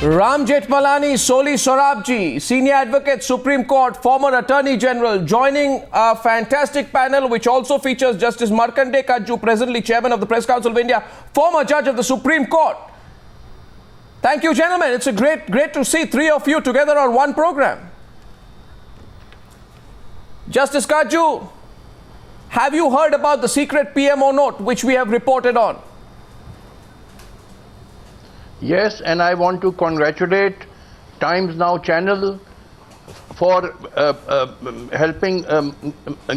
Ram Jethmalani, Soli Sorabji, Senior Advocate, Supreme Court, former Attorney General, joining a fantastic panel which also features Justice Markandey Katju, presently Chairman of the Press Council of India, former Judge of the Supreme Court. Thank you, gentlemen. It's a great to see three of you together on one program. Justice Katju, have you heard about the secret PMO note which we have reported on? Yes, and I want to congratulate Times Now channel for helping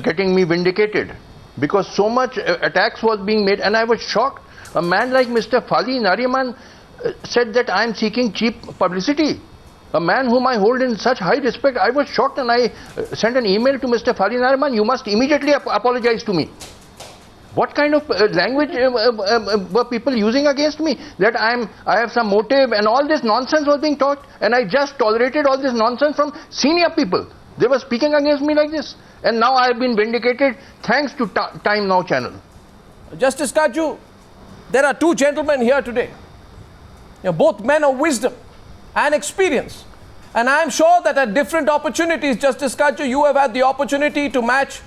getting me vindicated, because so much attacks was being made and I was shocked. A man like Mr. Fali Nariman said that I am seeking cheap publicity. A man whom I hold in such high respect. I was shocked and I sent an email to Mr. Fali Nariman, you must immediately apologize to me. What kind of language were people using against me? That I have some motive, and all this nonsense was being taught, and I just tolerated all this nonsense from senior people. They were speaking against me like this, and now I have been vindicated thanks to Time Now channel. Justice Katju, there are two gentlemen here today. You're both men of wisdom and experience, and I am sure that at different opportunities, Justice Katju, you have had the opportunity to match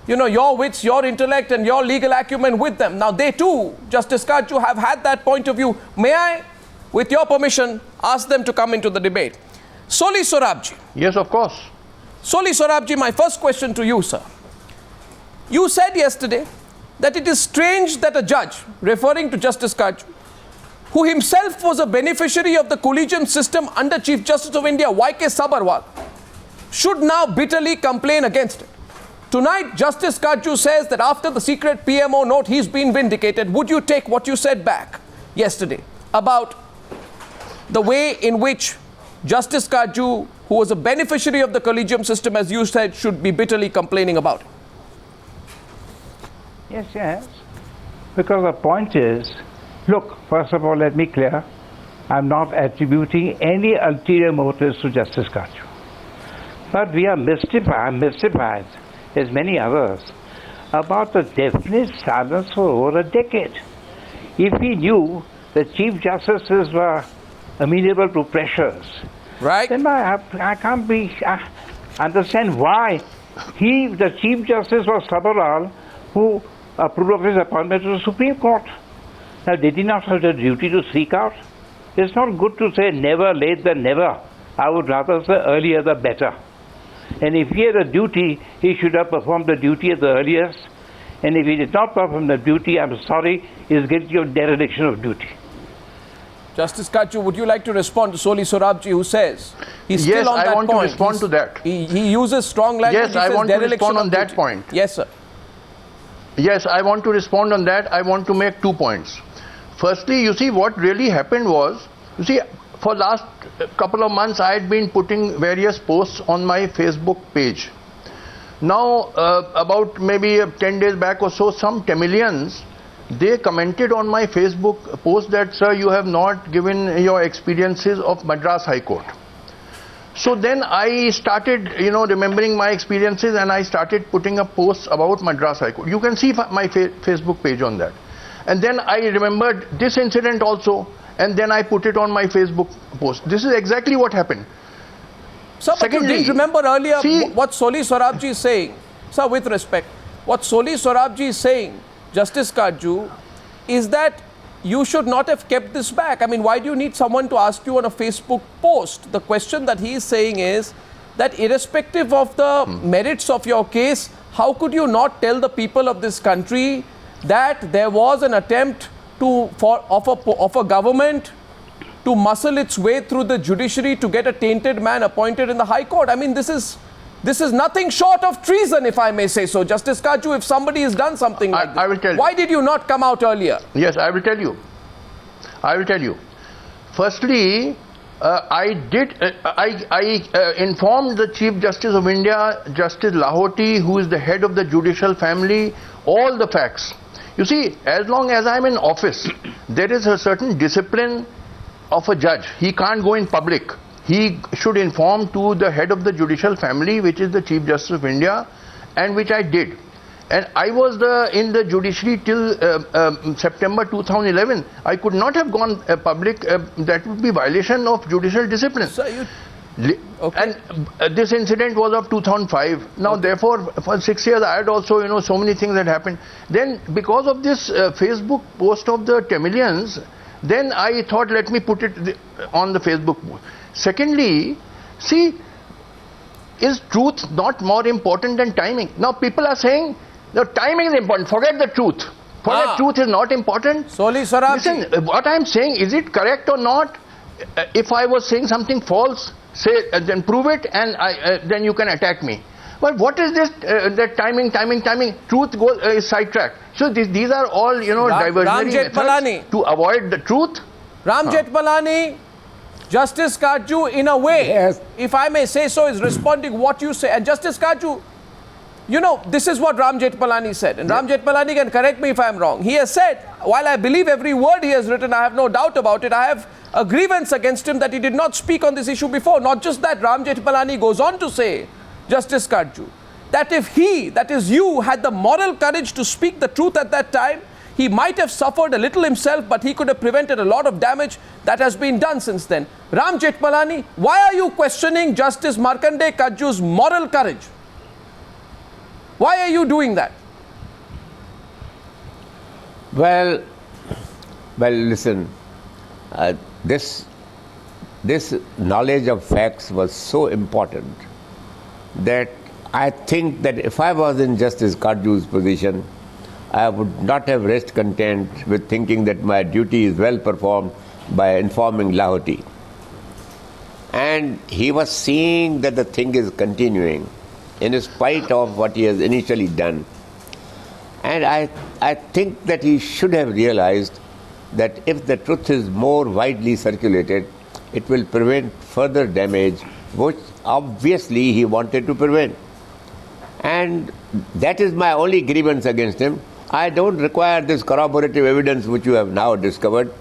your wits, your intellect and your legal acumen with them. Now they too, Justice Katju, have had that point of view. May I, with your permission, ask them to come into the debate? Soli Sorabji. Yes, of course. Soli Sorabji, my first question to you, sir. You said yesterday that it is strange that a judge, referring to Justice Katju, who himself was a beneficiary of the collegium system under Chief Justice of India, Y.K. Sabarwal, should now bitterly complain against it. Tonight, Justice Katju says that after the secret PMO note, he's been vindicated. Would you take what you said back yesterday about the way in which Justice Katju, who was a beneficiary of the collegium system, as you said, should be bitterly complaining about it? Yes. Because the point is, look, first of all, let me clear, I'm not attributing any ulterior motives to Justice Katju. But we are mystified, as many others, about the definite silence for over a decade. If he knew that Chief Justices were amenable to pressures, right, then I can't understand why the Chief Justice was Sabarwal, who approved of his appointment to the Supreme Court. Now, did he not have the duty to seek out? It's not good to say never late than never. I would rather say earlier the better. And if he had a duty, he should have performed the duty at the earliest. And if he did not perform the duty, I'm sorry, he is guilty of dereliction of duty. Justice Katju, would you like to respond to Soli Sorabji, who says he's still on that point? Yes, I want to respond to that. He uses strong language. Yes, I want to respond on that point. Yes, sir. Yes, I want to respond on that. I want to make 2 points. Firstly, you see, what really happened was, you see, for last couple of months, I had been putting various posts on my Facebook page. Now, about maybe 10 days back or so, some Tamilians, they commented on my Facebook post that, sir, you have not given your experiences of Madras High Court. So then I started, remembering my experiences, and I started putting up posts about Madras High Court. You can see my Facebook page on that. And then I remembered this incident also, and then I put it on my Facebook post. This is exactly what happened. Sir, but you did remember earlier what Soli Sorabji is saying. Sir, with respect, what Soli Sorabji is saying, Justice Katju, is that you should not have kept this back. I mean, why do you need someone to ask you on a Facebook post? The question that he is saying is that irrespective of the merits of your case, how could you not tell the people of this country that there was an attempt of a government to muscle its way through the judiciary to get a tainted man appointed in the High Court? I mean, this is nothing short of treason, if I may say so. Justice Katju, if somebody has done something like this, I will tell you. Why did you not come out earlier? Yes, I will tell you. Firstly, I informed the Chief Justice of India, Justice Lahoti, who is the head of the judicial family, all the facts. You see, as long as I'm in office, there is a certain discipline of a judge. He can't go in public. He should inform to the head of the judicial family, which is the Chief Justice of India, and which I did. And I was in the judiciary till September 2011. I could not have gone public. That would be violation of judicial discipline. So And this incident was of 2005. Now, therefore, for 6 years, I had also, so many things that happened. Then, because of this Facebook post of the Tamilians, then I thought, let me put it on the Facebook. Secondly, see, is truth not more important than timing? Now, people are saying, the timing is important. Forget the truth. Forget truth is not important. Soli Sorabji. Listen, what I am saying, is it correct or not? If I was saying something false, say, then prove it, and then you can attack me. But what is this? That timing. Truth is sidetracked. So these are all, diversionary methods to avoid the truth. Ram Jethmalani, Justice Katju, in a way, yes, if I may say so, is responding what you say. And Justice Katju, this is what Ram Jethmalani said. And Ram Jethmalani can correct me if I am wrong. He has said, while I believe every word he has written, I have no doubt about it, I have a grievance against him that he did not speak on this issue before. Not just that, Ram Jethmalani goes on to say, Justice Katju, that if he, that is you, had the moral courage to speak the truth at that time, he might have suffered a little himself, but he could have prevented a lot of damage that has been done since then. Ram Jethmalani, why are you questioning Justice Markandey Katju's moral courage? Why are you doing that? Well, listen, this knowledge of facts was so important that I think that if I was in Justice Katju's position, I would not have rest content with thinking that my duty is well performed by informing Lahoti. And he was seeing that the thing is continuing in spite of what he has initially done. And I think that he should have realized that if the truth is more widely circulated, it will prevent further damage, which obviously he wanted to prevent. And that is my only grievance against him. I don't require this corroborative evidence which you have now discovered.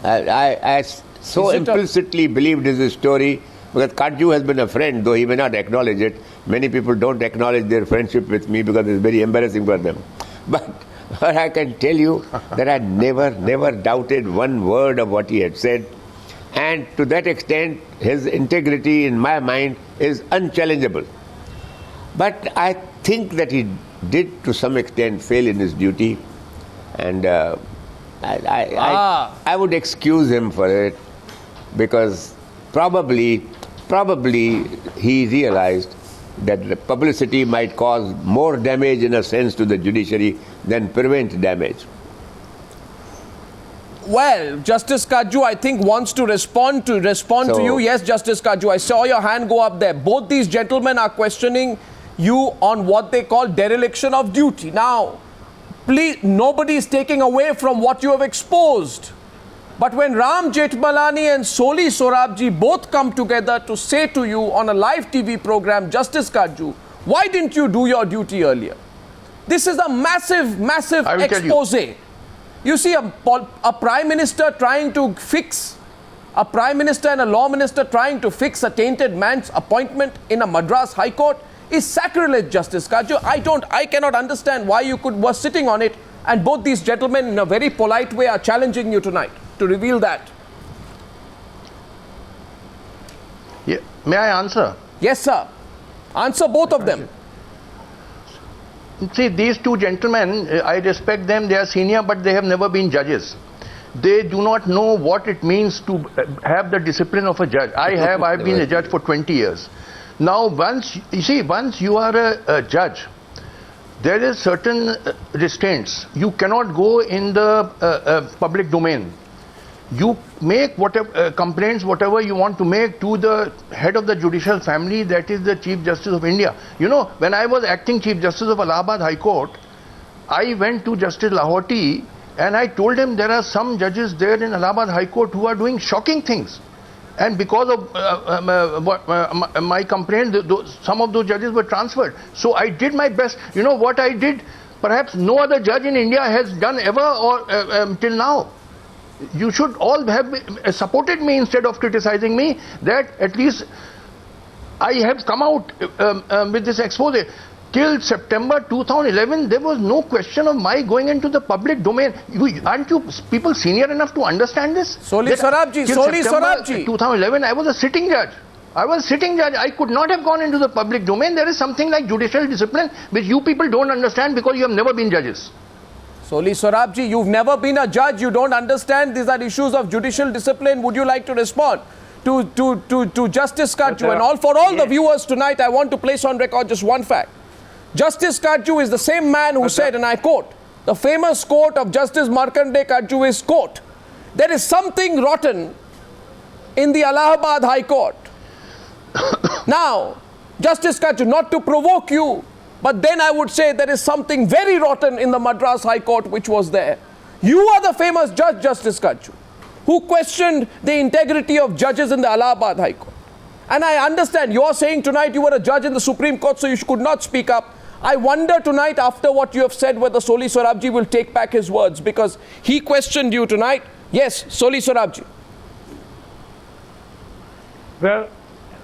I so implicitly believed his story because Katju has been a friend, though he may not acknowledge it. Many people don't acknowledge their friendship with me because it's very embarrassing for them. But I can tell you that I never doubted one word of what he had said. And to that extent, his integrity in my mind is unchallengeable. But I think that he did to some extent fail in his duty. And I would excuse him for it because probably he realized that the publicity might cause more damage in a sense to the judiciary than prevent damage. Well, Justice Katju, I think, wants to respond to you. Yes, Justice Katju, I saw your hand go up there. Both these gentlemen are questioning you on what they call dereliction of duty. Now, please, nobody is taking away from what you have exposed. But when Ram Jethmalani and Soli Sorabji both come together to say to you on a live TV program, Justice Katju, why didn't you do your duty earlier? This is a massive expose. You see, a Prime Minister trying to fix, a Prime Minister and a Law Minister trying to fix a tainted man's appointment in a Madras High Court is sacrilege, Justice Katju. I cannot understand why you were sitting on it, and both these gentlemen in a very polite way are challenging you tonight to reveal that. Yeah. May I answer? Yes, sir. Answer both of them. See, these two gentlemen, I respect them, they are senior, but they have never been judges. They do not know what it means to have the discipline of a judge. I've been a judge for 20 years. Now, once you are a judge, there is certain restraints. You cannot go in the public domain. You make whatever complaints, whatever you want to make to the head of the judicial family, that is the Chief Justice of India. When I was acting Chief Justice of Allahabad High Court, I went to Justice Lahoti and I told him there are some judges there in Allahabad High Court who are doing shocking things. And because of my complaint, some of those judges were transferred. So I did my best. You know what I did? Perhaps no other judge in India has done ever or till now. You should all have supported me instead of criticizing me, that at least I have come out with this expose. till September 2011, there was no question of my going into the public domain. Aren't you people senior enough to understand this? Soli Sorabji, Till September 2011, I was a sitting judge. I was sitting judge. I could not have gone into the public domain. There is something like judicial discipline which you people don't understand because you have never been judges. Soli Sorabji, you've never been a judge. You don't understand. These are issues of judicial discipline. Would you like to respond to Justice Katju? And for all the viewers tonight, I want to place on record just one fact. Justice Katju is the same man who said, and I quote, the famous quote of Justice Markandey Katju is, quote, there is something rotten in the Allahabad High Court. Now, Justice Katju, not to provoke you, but then I would say there is something very rotten in the Madras High Court which was there. You are the famous judge, Justice Katju, who questioned the integrity of judges in the Allahabad High Court. And I understand you are saying tonight you were a judge in the Supreme Court, so you could not speak up. I wonder tonight, after what you have said, whether Soli Sorabji will take back his words, because he questioned you tonight. Yes, Soli Sorabji. Well,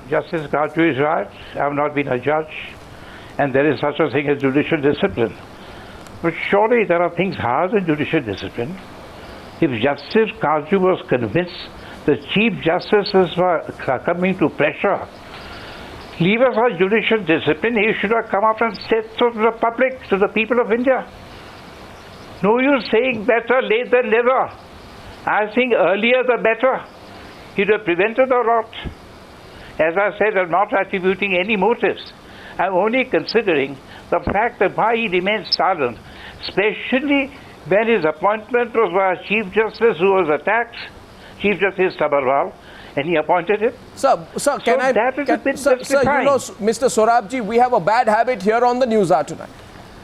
Justice Katju is right. I have not been a judge, and there is such a thing as judicial discipline. But surely there are things higher than judicial discipline. If Justice Katju was convinced the Chief Justices were succumbing to pressure, leave us our judicial discipline, he should have come out and said so to the public, to the people of India. No use saying better late than never. I think earlier the better. He'd have prevented a lot. As I said, I'm not attributing any motives. I'm only considering the fact that why he remained silent, especially when his appointment was by a Chief Justice who was attacked, Chief Justice Bharadwaj, and he appointed him. Sir, can I... That is a bit justifying. Sir, you know, Mr. Sorabji, we have a bad habit here on the Newshour tonight.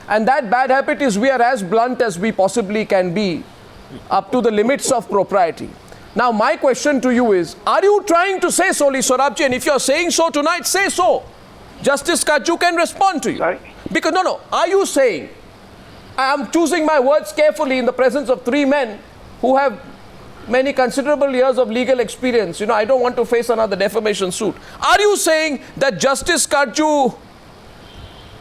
And that bad habit is we are as blunt as we possibly can be, up to the limits of propriety. Now, my question to you is, are you trying to say, Soli Sorabji, and if you're saying so tonight, say so. Justice Katju can respond to you. Sorry? Because, no, are you saying, I am choosing my words carefully in the presence of three men who have many considerable years of legal experience. You know, I don't want to face another defamation suit. Are you saying that Justice Katju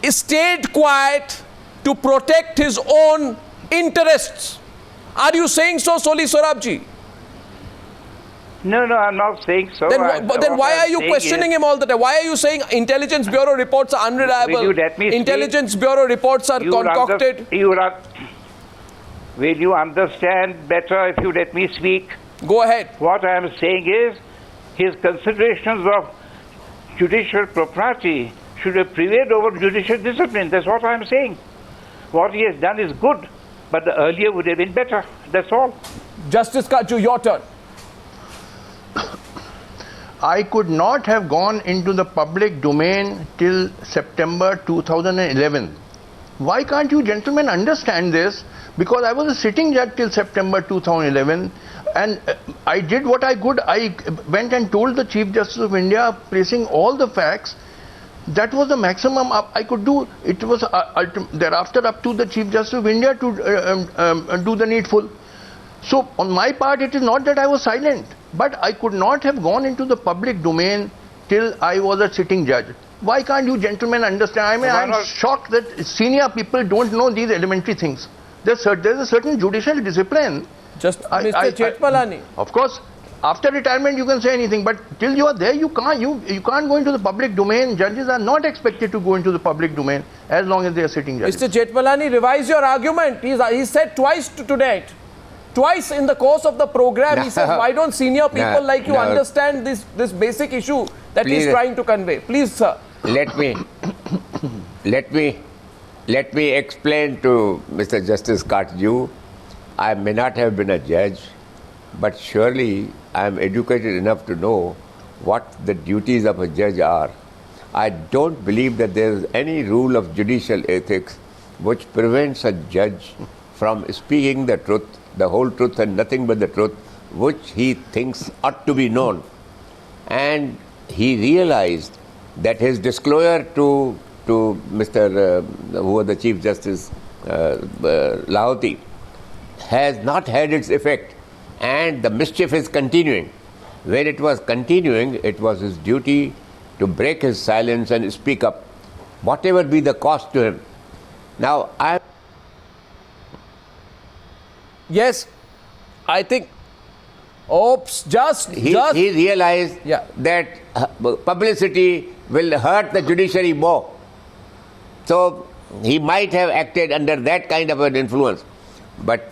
stayed quiet to protect his own interests? Are you saying so, Soli Sorabji? No, I'm not saying so. Then why are you questioning him all the time? Why are you saying Intelligence Bureau reports are unreliable? Will you let me Intelligence Bureau reports are concocted? Will you understand better if you let me speak? Go ahead. What I am saying is, his considerations of judicial propriety should have prevailed over judicial discipline. That's what I am saying. What he has done is good, but the earlier would have been better. That's all. Justice Katju, your turn. I could not have gone into the public domain till September 2011. Why can't you gentlemen understand this? Because I was a sitting judge till September 2011, and I did what I could. I went and told the Chief Justice of India, placing all the facts. That was the maximum I could do. It was thereafter up to the Chief Justice of India to do the needful. So on my part, it is not that I was silent, but I could not have gone into the public domain till I was a sitting judge. Why can't you gentlemen understand? I mean, I'm shocked that senior people don't know these elementary things. There's a certain judicial discipline. Just Mr. Jetmalani. Of course, after retirement you can say anything, but till you are there, you can't go into the public domain. Judges are not expected to go into the public domain as long as they are sitting judges. Mr. Jetmalani, revise your argument. He said twice today. Twice in the course of the program, he said, why don't senior people like you understand this basic issue that he's trying to convey? Please, sir. Let me explain to Mr. Justice Katju. I may not have been a judge, but surely I am educated enough to know what the duties of a judge are. I don't believe that there is any rule of judicial ethics which prevents a judge from speaking the truth, the whole truth and nothing but the truth, which he thinks ought to be known. And he realized that his disclosure to Mr. who was the Chief Justice, Lahoti, has not had its effect, and the mischief is continuing. When it was continuing, it was his duty to break his silence and speak up. whatever be the cost to him. Now, Yes, I think, he realized that publicity will hurt the judiciary more. So, he might have acted under that kind of an influence. But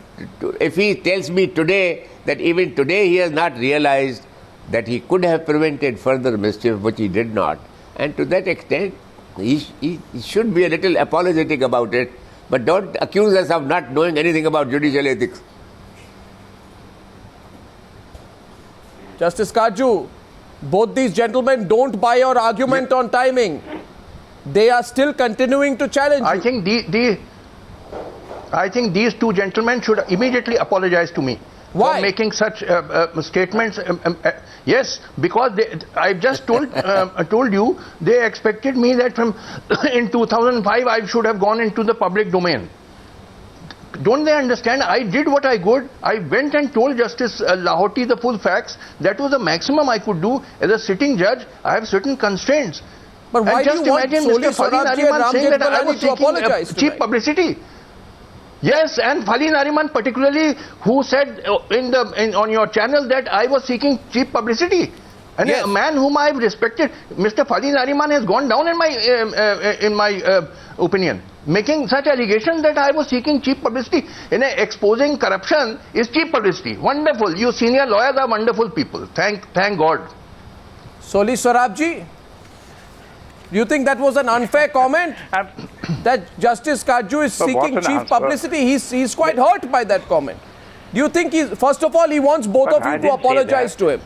if he tells me today that even today he has not realized that he could have prevented further mischief, which he did not, and to that extent, he should be a little apologetic about it, but don't accuse us of not knowing anything about judicial ethics. Justice Katju, both these gentlemen don't buy your argument on timing. They are still continuing to challenge you. I think these two gentlemen should immediately apologize to me. Why? For making such statements. Yes, because I just told you they expected me that from in 2005 I should have gone into the public domain. Don't they understand? I did what I could. I went and told Justice Lahoti the full facts. That was the maximum I could do. As a sitting judge, I have certain constraints. But why do you want Soli Swarabji and Ram Jethmalani to apologize cheap publicity? Yes, and Fali Nariman particularly, who said on your channel that I was seeking cheap publicity. And yes, a man whom I have respected, Mr. Fali Nariman, has gone down in my opinion. Making such allegations that I was seeking cheap publicity, exposing corruption is cheap publicity. Wonderful. You senior lawyers are wonderful people. Thank God. Soli Swarabji, do you think that was an unfair comment? That Justice Katju is seeking cheap publicity? He's quite hurt by that comment. Do you think first of all, he wants both of you to apologize to him?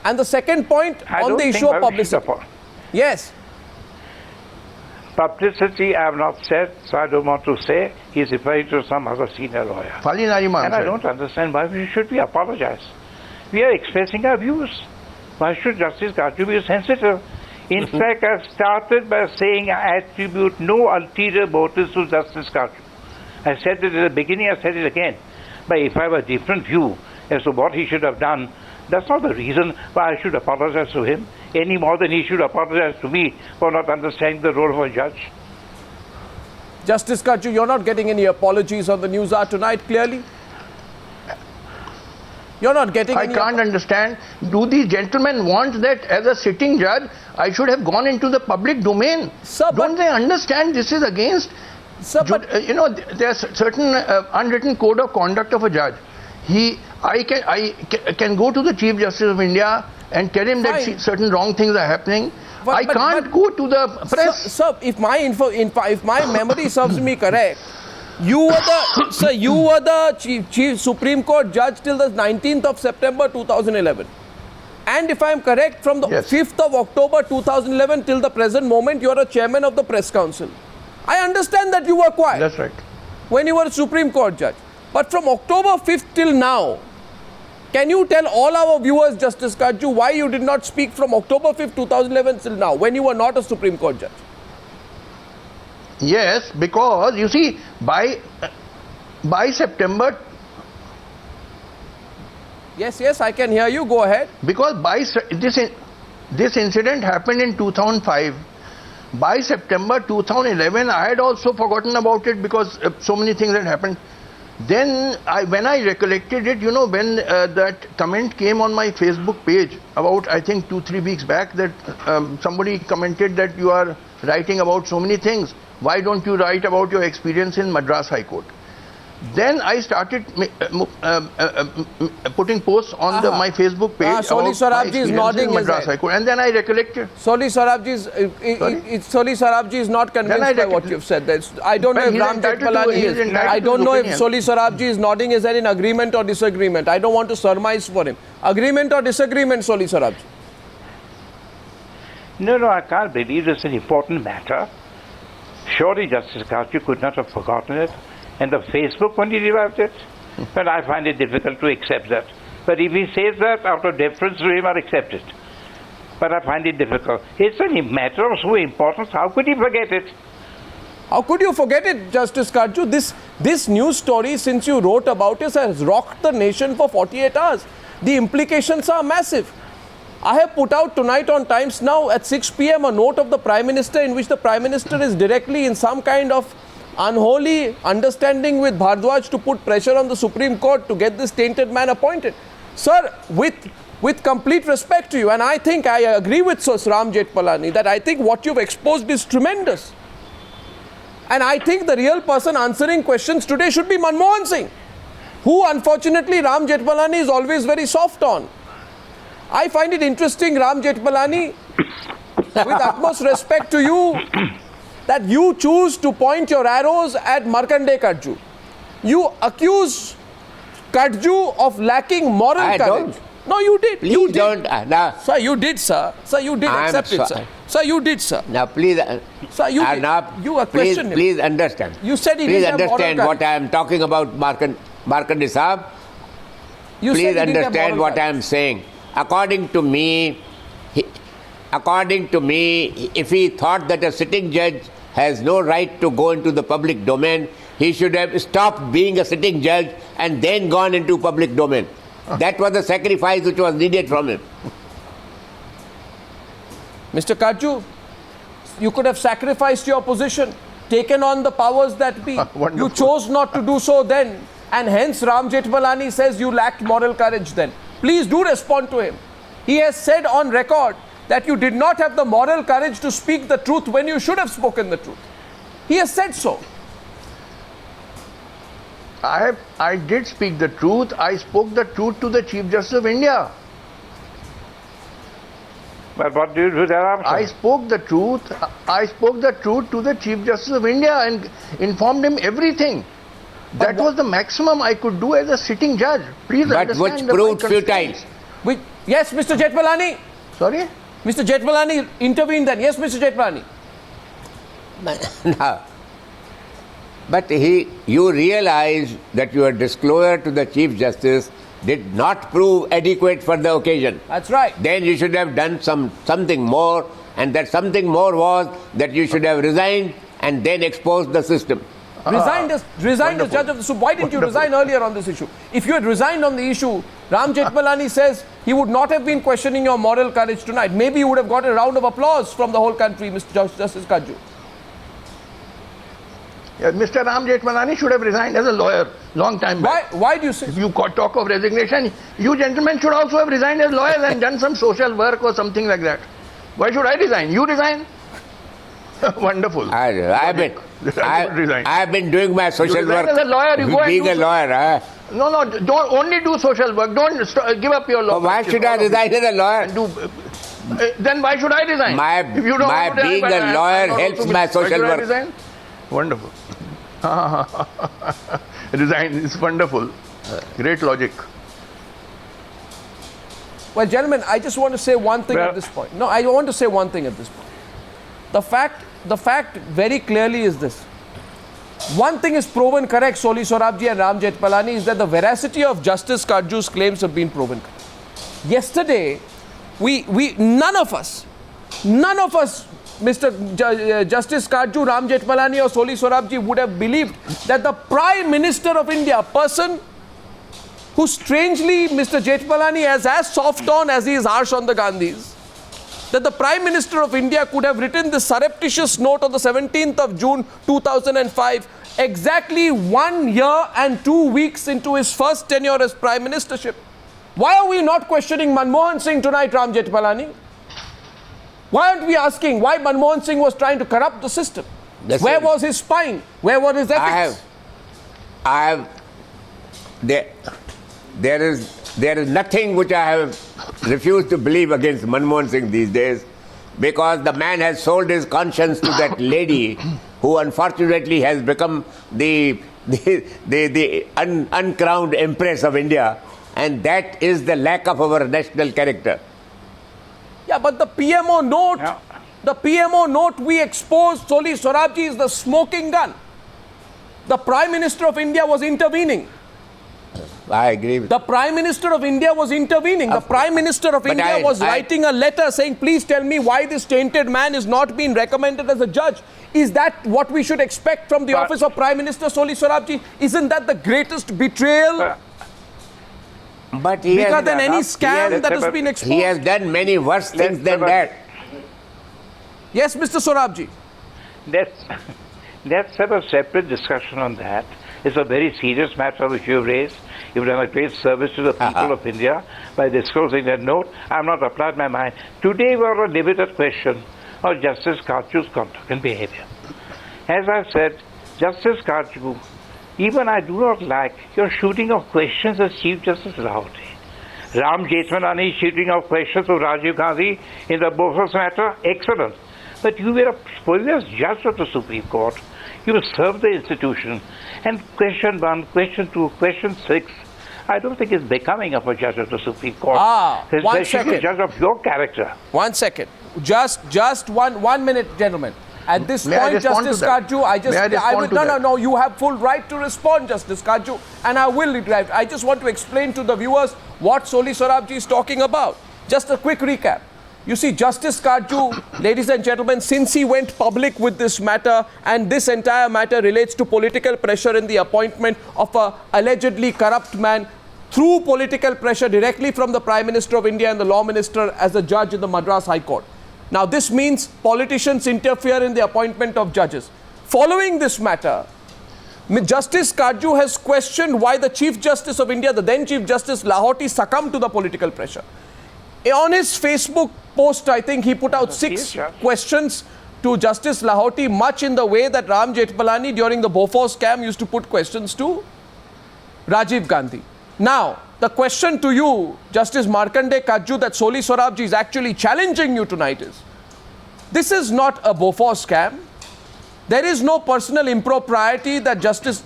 And the second point on the issue of publicity. Yes. Publicity I have not said, so I don't want to say. He's referring to some other senior lawyer. Fali Nariman. And I don't understand why should we apologize. We are expressing our views. Why should Justice Katju be sensitive? In fact, I started by saying I attribute no ulterior motives to Justice Katju. I said it at the beginning, I said it again. But if I have a different view as to what he should have done, that's not the reason why I should apologize to him, any more than he should apologize to me for not understanding the role of a judge. Justice Katju, you're not getting any apologies on the Newshour tonight, clearly? You're not getting any... I can't understand. Do these gentlemen want that as a sitting judge, I should have gone into the public domain? Sir, don't they understand this is against... Sir, there's certain unwritten code of conduct of a judge. I can go to the Chief Justice of India and tell him that certain wrong things are happening. I can't go to the press. Sir, if my memory serves me correct, you were the Chief Supreme Court judge till the 19th of September 2011. And if I am correct, from the 5th of October 2011 till the present moment, you are a chairman of the Press Council. I understand that you were quiet. That's right. When you were a Supreme Court judge. But from October 5th till now, can you tell all our viewers, Justice Katju, why you did not speak from October 5th, 2011 till now, when you were not a Supreme Court judge? Yes, because you see, by September... Yes, I can hear you. Go ahead. Because this incident happened in 2005. By September 2011, I had also forgotten about it because so many things had happened. Then, when I recollected it, when that comment came on my Facebook page about, I think, 2-3 weeks back, that somebody commented that you are writing about so many things. Why don't you write about your experience in Madras High Court? Then I started putting posts on my Facebook page Soli Swarabji is nodding his Madras High Court, and then I recollected. Soli Swarabji is not convinced by what you've said. I don't know if Ram Jethmalani is. I don't know if Soli Swarabji is nodding his head in agreement or disagreement. I don't want to surmise for him. Agreement or disagreement, Soli Swarabji? No, I can't believe it's an important matter. Surely Justice Katju could not have forgotten it. And the Facebook when he revived it? But I find it difficult to accept that. But if he says that out of deference to him, I'll accept it. But I find it difficult. It's a matter of so importance. How could he forget it? How could you forget it, Justice Katju? This news story, since you wrote about it, has rocked the nation for 48 hours. The implications are massive. I have put out tonight on Times Now at 6 p.m. a note of the Prime Minister in which the Prime Minister is directly in some kind of unholy understanding with Bhardwaj to put pressure on the Supreme Court to get this tainted man appointed. Sir, with complete respect to you, and I think I agree with Ram Jethmalani that I think what you've exposed is tremendous. And I think the real person answering questions today should be Manmohan Singh, who unfortunately Ram Jethmalani is always very soft on. I find it interesting, Ram Jethmalani, with utmost respect to you, that you choose to point your arrows at Markandey Katju. You accuse Katju of lacking moral courage. Don't. No, you did. Please you don't. did. Sir, you did, sir. Sir, you did. Accept it, sir. Sir, you did, sir. Now, please. Sir, you did. You questioned him. Please understand. You said he please didn't have understand moral what I am talking about, Markandey Saab. Please understand what I am saying. According to me, if he thought that a sitting judge has no right to go into the public domain, he should have stopped being a sitting judge and then gone into public domain. That was the sacrifice which was needed from him. Mr. Katju, you could have sacrificed your position, taken on the powers that be. You chose not to do so then, and hence Ram Jethmalani says you lacked moral courage then. Please do respond to him. He has said on record that you did not have the moral courage to speak the truth when you should have spoken the truth. He has said so. I did speak the truth. I spoke the truth to the Chief Justice of India. But what do you do thereafter? I spoke the truth. I spoke the truth to the Chief Justice of India and informed him everything. That was the maximum I could do as a sitting judge. Please but understand. Which proved futile. Yes, Mr. Jethmalani. Sorry? Mr. Jethmalani intervened then. Yes, Mr. Jethmalani. No. But you realize that your disclosure to the Chief Justice did not prove adequate for the occasion. That's right. Then you should have done something more, and that something more was that you should have resigned and then exposed the system. Resigned as judge of the Supreme. Why didn't you resign earlier on this issue? If you had resigned on the issue, Ram Jethmalani says he would not have been questioning your moral courage tonight. Maybe you would have got a round of applause from the whole country, Mr. Justice Katju. Yeah, Mr. Ram Jethmalani should have resigned as a lawyer long time back. Why do you say? If you talk of resignation, you gentlemen should also have resigned as lawyers and done some social work or something like that. Why should I resign? You resign. Wonderful. I've been doing my social work. As a lawyer, you go being a lawyer. No, don't only do social work. Don't give up your law. Why should I resign as a lawyer? Then why should I resign? My being a lawyer helps my social work. Resign? Wonderful. Resign is wonderful. Great logic. Well, gentlemen, I just want to say one thing at this point. No, I want to say one thing at this point. The fact very clearly is this. One thing is proven correct, Soli Sorabji and Ram Jethmalani, is that the veracity of Justice Katju's claims have been proven correct. Yesterday, none of us, Mr. Justice Katju, Ram Jethmalani or Soli Sorabji would have believed that the Prime Minister of India, a person who strangely Mr. Jethmalani is as soft on as he is harsh on the Gandhis, that the Prime Minister of India could have written this surreptitious note on the 17th of June 2005, exactly 1 year and 2 weeks into his first tenure as Prime Ministership. Why are we not questioning Manmohan Singh tonight, Ram Jethmalani? Why aren't we asking why Manmohan Singh was trying to corrupt the system? Where was his spine? Where were his ethics? There is nothing which I have refused to believe against Manmohan Singh these days, because the man has sold his conscience to that lady who unfortunately has become the uncrowned empress of India, and that is the lack of our national character. Yeah, but the PMO note, we exposed, Soli Sorabji, is the smoking gun. The Prime Minister of India was intervening. I agree with the Prime Minister of India was intervening. The Prime Minister of India was writing a letter saying, please tell me why this tainted man is not being recommended as a judge. Is that what we should expect from the office of Prime Minister, Soli Sorabji? Isn't that the greatest betrayal? But bigger than any scam that has been exposed. He has done many worse things than that. Yes, Mr. Sorabji. Let's have a separate discussion on that. It's a very serious matter which you have raised. You've done a great service to the people of India by disclosing that note. I have not applied my mind. Today we are a debated question of Justice Katju's conduct and behavior. As I said, Justice Katju, even I do not like your shooting of questions as Chief Justice Lahoti. Ram Jethmalani's shooting of questions of Rajiv Gandhi in the Bofors matter, excellent. But you were a previous judge of the Supreme Court. You served the institution. And question 1, question 2, question 6, I don't think it's becoming of a judge of the Supreme Court. One second. A judge of your character. 1 second. Just one minute, gentlemen. At this point, Justice Katju, no, you have full right to respond, Justice Katju, and I will retract. I just want to explain to the viewers what Soli Sorabji is talking about. Just a quick recap. You see, Justice Katju, ladies and gentlemen, since he went public with this matter, and this entire matter relates to political pressure in the appointment of a allegedly corrupt man through political pressure directly from the Prime Minister of India and the Law Minister as a judge in the Madras High Court. Now, this means politicians interfere in the appointment of judges. Following this matter, Justice Katju has questioned why the Chief Justice of India, the then Chief Justice Lahoti, succumbed to the political pressure. On his Facebook post, I think he put out 6 questions to Justice Lahoti, much in the way that Ram Jethmalani during the Bofors scam used to put questions to Rajiv Gandhi. Now, the question to you, Justice Markandey Katju, that Soli Sorabji is actually challenging you tonight is, this is not a Bofors scam. There is no personal impropriety that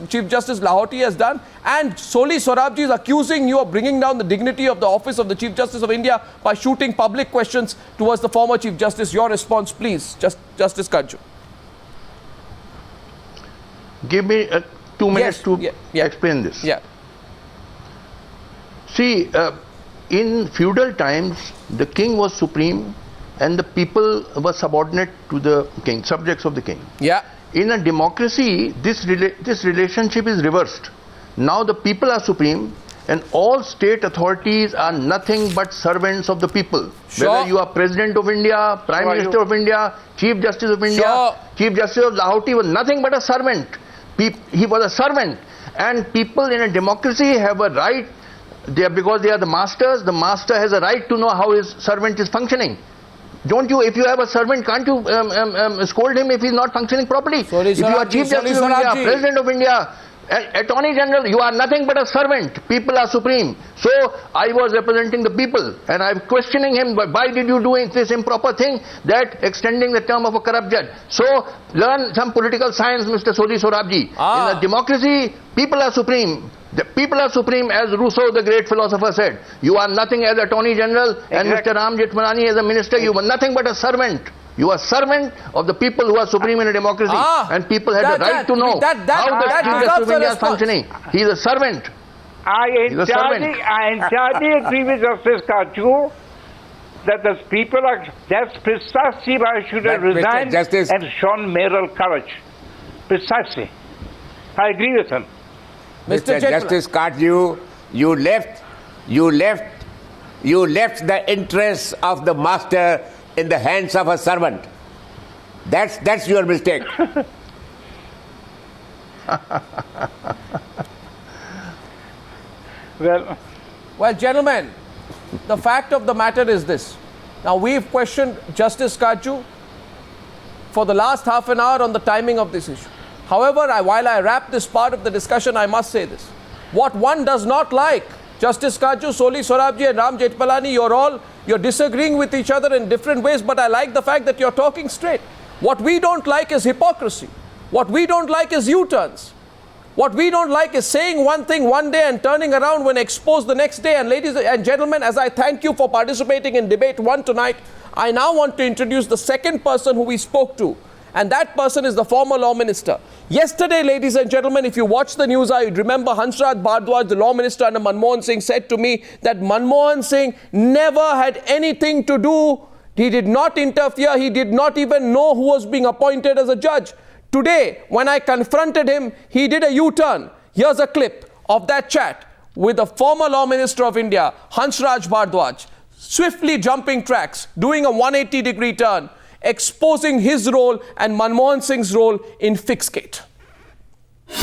Chief Justice Lahoti has done, and Soli Sorabji is accusing you of bringing down the dignity of the office of the Chief Justice of India by shooting public questions towards the former Chief Justice. Your response, please, Justice Katju. Give me 2 minutes to explain this. Yeah. See, in feudal times, the king was supreme and the people were subordinate to the king, subjects of the king. Yeah. In a democracy, this relationship is reversed. Now the people are supreme and all state authorities are nothing but servants of the people. Sure. Whether you are President of India, Prime Minister of India, Chief Justice of India, sure. Chief Justice of Lahoti was nothing but a servant. He was a servant. And people in a democracy have a right, because they are the master has a right to know how his servant is functioning. Don't you, if you have a servant, can't you scold him if he's not functioning properly? If you are Chief Justice of India, President of India, Attorney General, you are nothing but a servant. People are supreme. So I was representing the people and I'm questioning him, why did you do this improper thing, that extending the term of a corrupt judge? So learn some political science, Mr. Soli Sorabji. In a democracy, people are supreme. The people are supreme, as Rousseau, the great philosopher, said. You are nothing as Attorney General, and Mr. Ram Jethmalani as a minister, you were nothing but a servant. You are servant of the people who are supreme in a democracy. And people have the right to know how the Chief Justice of India is functioning. He is a servant. I entirely agree with Justice Katju that the people are, that's precisely why I should have resigned and shown moral courage. Precisely. I agree with him. Mr. Justice Katju, you left the interests of the master in the hands of a servant. That's your mistake. Well, gentlemen, the fact of the matter is this. Now, we've questioned Justice Katju for the last half an hour on the timing of this issue. However, while I wrap this part of the discussion, I must say this. What one does not like, Justice Katju, Soli Sorabji and Ram Jethmalani, you're disagreeing with each other in different ways, but I like the fact that you're talking straight. What we don't like is hypocrisy. What we don't like is U-turns. What we don't like is saying one thing one day and turning around when exposed the next day. And ladies and gentlemen, as I thank you for participating in debate 1 tonight, I now want to introduce the second person who we spoke to. And that person is the former Law Minister. Yesterday, ladies and gentlemen, if you watch the news, I remember HR Bhardwaj, the Law Minister under Manmohan Singh, said to me that Manmohan Singh never had anything to do. He did not interfere. He did not even know who was being appointed as a judge. Today, when I confronted him, he did a U-turn. Here's a clip of that chat with the former Law Minister of India, HR Bhardwaj, swiftly jumping tracks, doing a 180-degree turn, exposing his role and Manmohan Singh's role in Fixgate.